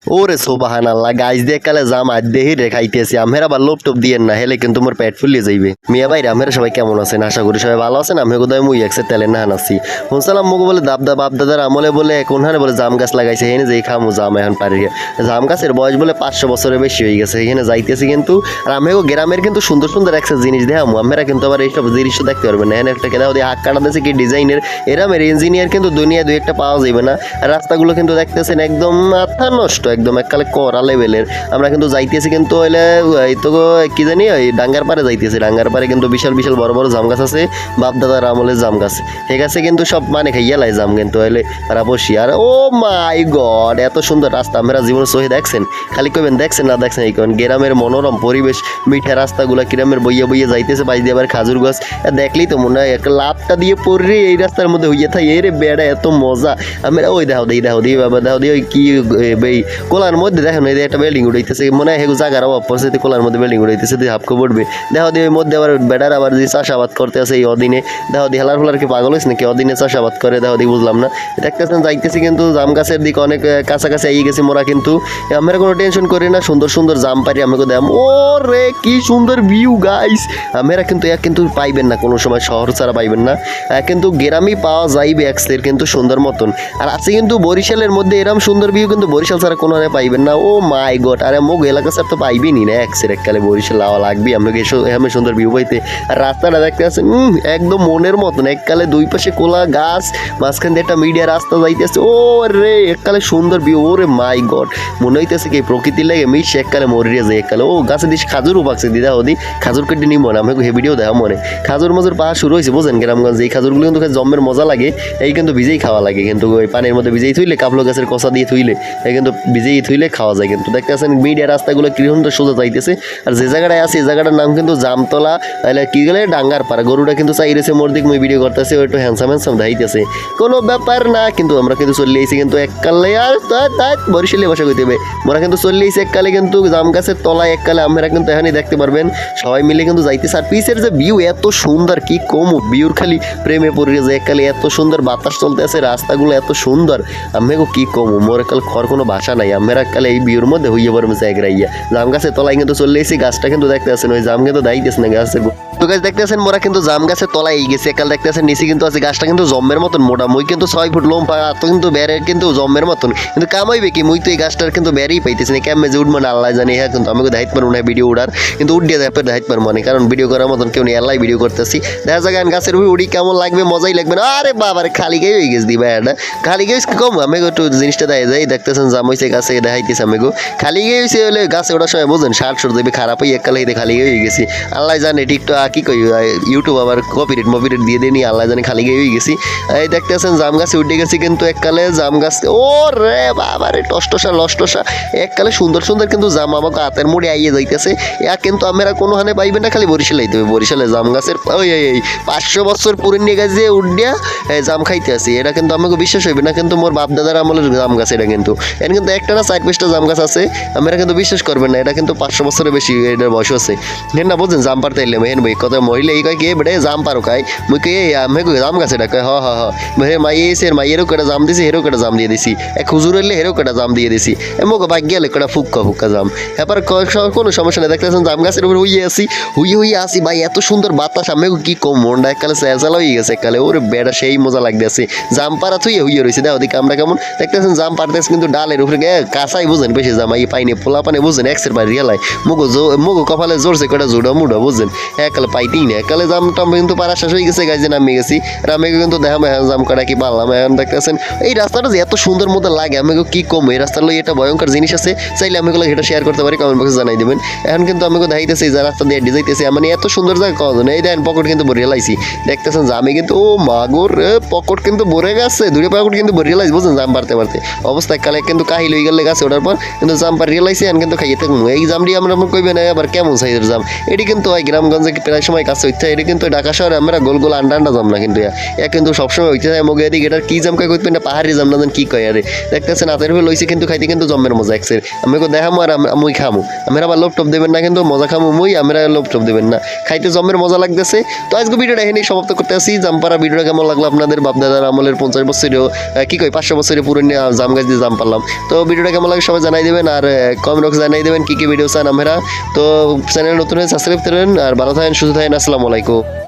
ওরে সুবহানাল্লাহ গাইস দিয়ে কালে জাম আজ দেহি রে খাইতেছি আমের আবার লোপ টোপ দিয়েন না হেলে কিন্তু মোর পেট ফুলিয়ে যাইবে মিয়া ভাই আমরা সবাই কেমন আছেন আশা করি সবাই ভালো আছেন আমি কোথায় মুই একসে তেলে না হানাছি শুনছিলাম মুখ বলে দাবদা বাপ দাদার আমলে বলে কোনখানে বলে জাম গাছ লাগাইছে এখানে যেই খামু জাম এখন পারি জাম গাছের বয়স বলে 500 বছরের বেশি হয়ে গেছে এখানে যাইতেছি কিন্তু আর আমি গ্রামের কিন্তু সুন্দর সুন্দর একটা জিনিস দেখামু আমরা কিন্তু আবার এইসব জিনিস দেখতে পারবেন না এখানে একটা কেনা ওদের হাত কাটা দিয়েছে কি ডিজাইনের এরামের ইঞ্জিনিয়ার কিন্তু দুনিয়ায় দুই একটা পাওয়া যাবে না আর রাস্তাগুলো কিন্তু দেখতেছেন একদম মাথা নষ্ট একদম এককালে করা লেভেলের আমরা কিন্তু যাইতেছি কিন্তু হইলে এই তো কি জানি ওই ডাঙ্গার পারে যাইতেছি ডাঙ্গার পারে কিন্তু বিশাল বিশাল বড় বড় জাম গাছ আছে বাপ দাদার আমলের জাম গাছ ঠিক আছে কিন্তু সব মানে খাইয়া লাই জাম কিন্তু হইলে তারা বসি আর ও মাই গড এত সুন্দর রাস্তা আমরা জীবন সহি দেখছেন খালি কইবেন দেখছেন না দেখছেন এই কোন গ্রামের মনোরম পরিবেশ মিঠা রাস্তাগুলো কিরামের বইয়া বইয়া যাইতেছে বাইশ দিয়ে আবার খাজুর গাছ দেখলেই তো মনে হয় একটা লাভটা দিয়ে পড়রে এই রাস্তার মধ্যে হইয়া থাকে এরে বেড়া এত মজা আমরা ওই দেখো দিই বাবা দেখো দিই ওই কি এই কোলার মধ্যে দেখেন এই একটা বিল্ডিং উঠাইতেছে মনে হয় হেগু জায়গার অভাব পড়ছে কোলার মধ্যে বিল্ডিং উঠাইতেছে তুই হাফকে পড়বে দেখো দিয়ে ওই মধ্যে আবার বেড়ার আবার যে চাষাবাদ করতে আছে এই অদিনে দেখো দিয়ে হেলার ফলার কি পাগল হয়েছে নাকি অদিনে চাষাবাদ করে দেখো দিয়ে বুঝলাম না দেখতেছেন যাইতেছি কিন্তু জাম গাছের দিকে অনেক কাছাকাছি এগিয়ে গেছি মোরা কিন্তু আমরা কোনো টেনশন করি না সুন্দর সুন্দর জাম পারি আমাকে দেখাম ও রে কি সুন্দর ভিউ গাইস আমরা কিন্তু পাইবেন না কোনো সময় শহর ছাড়া পাইবেন না কিন্তু গ্রামই পাওয়া যাইবে এক্সের কিন্তু সুন্দর মতন আর আছে কিন্তু বরিশালের মধ্যে এরকম সুন্দর ভিউ কিন্তু বরিশাল ছাড়া কোনো পাইবেন না ও মাই গড আরে মুগ এলাকা স্যার তো পাইবি নি না এক্সের এককালে বরিশাল লাওয়া লাগবে আমাকে এমন সুন্দর ভিউ পাইতে আর রাস্তাটা দেখতে আছেন একদম মনের মতন এককালে দুই পাশে কোলা গাছ মাঝখান দিয়ে একটা মিডিয়া রাস্তা যাইতেছে ও রে এককালে সুন্দর ভিউ ও রে মাই গড মনে হইতেছে কি প্রকৃতি লাগে মিশ এককালে মরিয়া যায় এককালে ও গাছে দিস খাজুরও পাকছে দিদা ওদি খাজুর কেটে নিব না আমাকে ভিডিও দেওয়া মনে খাজুর মাজুর পাওয়া শুরু হয়েছে বুঝেন গ্রামগঞ্জ এই খাজুরগুলো কিন্তু জম্মের মজা লাগে এই কিন্তু ভিজেই খাওয়া লাগে কিন্তু ওই পানির মধ্যে ভিজেই থুইলে কাবলো গাছের কষা দিয়ে থুইলে এই কিন্তু ভিজেই থুইলে খাওয়া যায় কিন্তু দেখতে আছেন মিডিয়া রাস্তাগুলো কিরকম তো সোজা যাইতেছে আর যে জায়গাটায় আছে এই জায়গাটার নাম কিন্তু জামতলা তাহলে কি গেলে ডাঙ্গার পাড়া গরুটা কিন্তু চাইরেছে মোর দিক মুই ভিডিও করতেছে ও একটু হ্যান্ডসাম দেখাইতেছে কোনো ব্যাপার না কিন্তু আমরা কিন্তু চলে এসেছি কিন্তু এককালে আর বরিশালে ভাষা কইতে হবে মোরা কিন্তু চলে এসেছি এককালে কিন্তু জাম গাছের তলায় এককালে আমরা কিন্তু এখানে দেখতে পারবেন সবাই মিলে কিন্তু যাইতেছে আর পিসের যে ভিউ এত সুন্দর কি কম ভিউর খালি প্রেমে পড়ে যে এককালে এত সুন্দর বাতাস চলতে আছে রাস্তাগুলো এত সুন্দর আমি কি কম মোর কাল খর কোনো ভাষা নাই আমরা কালে এই ভিউর মধ্যে হইয়া পড়বে জায়গায় জাম গাছের তলায় কিন্তু চলে এসেছি গাছটা কিন্তু দেখতে আছেন ওই জাম কিন্তু দাইতেছে না গাছের তো গাছ দেখতেছেন মোরা কিন্তু জাম গাছের তলায় গেছে একাল দেখতেছেন নিচে কিন্তু আছে গাছটা কিন্তু জম্মের মতন মোটা মুই কিন্তু 6 ফুট লম্বা তো কিন্তু বেড়ে কিন্তু জম্মের মতন কিন্তু কামাইবে কি মুই তো এই গাছটার কিন্তু বেড়েই পাইতেছি না কেমন যে উঠবো না আল্লাহ জানি হ্যাঁ কিন্তু আমাকে দায়িত্ব পারবো না ভিডিও উড়ার কিন্তু উঠিয়ে দেয় দায়িত্ব পারবো না কারণ ভিডিও করার মতন কেউ নেই আল্লাহ ভিডিও করতেছি দেখা যাক গাছের উড়ি কেমন লাগবে মজাই লাগবে না আরে বাবার খালি গিয়ে হয়ে গেছে দিবা এটা খালি গিয়ে কম আমি একটু জিনিসটা দেয় যাই দেখতেছেন জাম হয়েছে গাছে দেখাইতেছে আমাকে খালি গিয়ে হলে গাছে ওটার সময় বোঝেন 60 দেবে খারাপ হয়ে এককালে খালি গিয়ে হয়ে গেছি আল্লাহ জানে টিকটক কি কই ইউটিউব আবার কপিরেট দিয়ে দিয়ে নিয়ে আল্লাহ জানে খালি গিয়ে হয়ে গেছি এই দেখতেছেন জাম গাছে উঠে গেছি কিন্তু এককালে জাম গাছ ও রে বাবা রে টসটসা লসটসা এককালে সুন্দর সুন্দর কিন্তু জাম আমাকে হাতের মুড়ে আইয়ে যাইতেছে কিন্তু আমরা কোনো হানে পাইবেন না খালি বরিশালে আইতে হবে বরিশালে জাম গাছের ওই 500 বছর পুরনো গাছ দিয়ে উঠিয়া জাম খাইতে আসি এটা কিন্তু আমাকে বিশ্বাস হইবে না কিন্তু মোর বাপ দাদার আমলের জাম গাছ এটা কিন্তু কিন্তু একটা না 4-5টা জাম গাছ আছে আমরা কিন্তু বিশ্বাস করবেন না এটা কিন্তু 500 বছরের বেশি এটার বয়স আছে হেন না বুঝছেন জাম পারতে এলে হেন ভাই কথা মহিলা এই কয় কি বেড়ে জাম পারো খাই মুই কে আমি জাম গাছ এটা কয় হ হে মাইয়েছে মাইয়েরও কেটা জাম দিছি হেরও কেটা জাম দিয়ে দিছি এক হুজুর এলে হেরও কেটা জাম দিয়ে দিছি মোকে ভাগ গেলে কেটা ফুক্কা জাম এবার কোনো সমস্যা নেই দেখতেছেন জাম গাছের উপরে হুইয়ে আসি ভাই এত সুন্দর বাতাস আমি কি কম মনটা এককালে চেঁচালা হয়ে গেছে এককালে ওরে বেড়া সেই মজা লাগতেছে জাম পাড়া হইয়ে রয়েছে দেখো দিকে আমরা কেমন দেখতেছেন জাম পারতেছে কিন্তু ডালের উপরে কাঁচাই বুঝেন বেশি জাম এই পাইনি পোলা পানি বুঝেন একসের বাড়ি রিয়ালাই মুগো কপালে জোরছে কটা জুড়া মুড়া বুঝছেন এককালে পাইতেই না এককালে জাম টাম কিন্তু পাড়া শেষ হয়ে গেছে গাছে নামে গেছি আর আমি কিন্তু দেখাম এখন জাম কাটা কি পারলাম এখন দেখতেছেন এই রাস্তাটা যে এত সুন্দর মতো লাগে আমি কি কম এই রাস্তার লই এটা ভয়ঙ্কর জিনিস আছে চাইলে আমি এটা শেয়ার করতে পারি কমেন্ট বক্সে জানাই দেবেন এখন কিন্তু আমাকে দেখাইতেছি যে রাস্তা দিয়ে ডিজাইতেছি মানে এত সুন্দর জায়গা কজন এই দেন পকেট কিন্তু ভরিয়ে লাইছি দেখতেছেন যে আমি কিন্তু ও মাগোর পকেট কিন্তু ভরে গেছে দুটো পকেট কিন্তু ভরিয়ে লাইছি বুঝছেন জাম পারতে অবস্থায় কালে কিন্তু কাহিল হয়ে গেলে গাছে ওঠার পর কিন্তু জাম পারিয়ে লাইছি এখন কিন্তু খাইয়ে থাকুন এই জামটি আমরা কইবে না আবার কেমন সাইজের জাম এটি কিন্তু হয় গ্রামগঞ্জে প্রায় সময় কাছে হইতে এটি কিন্তু ঢাকা শহরে আমরা গোল গোল আন্ডা জাম না কিন্তু কিন্তু সবসময় হইতে যায় মগে এদিকে এটার কি জাম খাই করবেন না পাহাড়ি জাম না কি কয় আরে দেখতেছেন হাতের উপরে লইছি কিন্তু খাইতে কিন্তু জম্মের মজা একসের আমি দেখামো আর মুই খামু আমরা আবার লোপ টপ দেবেন না কিন্তু মজা খামু মুই আমরা লোপ টপ দেবেন না খাইতে জম্মের মজা লাগতেছে তো আজকে ভিডিওটা এখানেই সমাপ্ত করতে আসি জামপাড়া ভিডিওটা কেমন লাগলো আপনাদের বাপ দাদার আমলের 50 বছরেও কি কই 500 বছরের পুরনো জাম গাছ দিয়ে জাম পারলাম তো ভিডিওটা কেমন লাগে সবাই জানাই দেবেন, আর কমেন্ট বক্সে জানাই দেবেন কি কি ভিডিও চান আমরা। তো চ্যানেল নতুন হয়ে সাবস্ক্রাইব করবেন, আর ভালো থাকেন, সুস্থ থাকেন, আসসালামু আলাইকুম।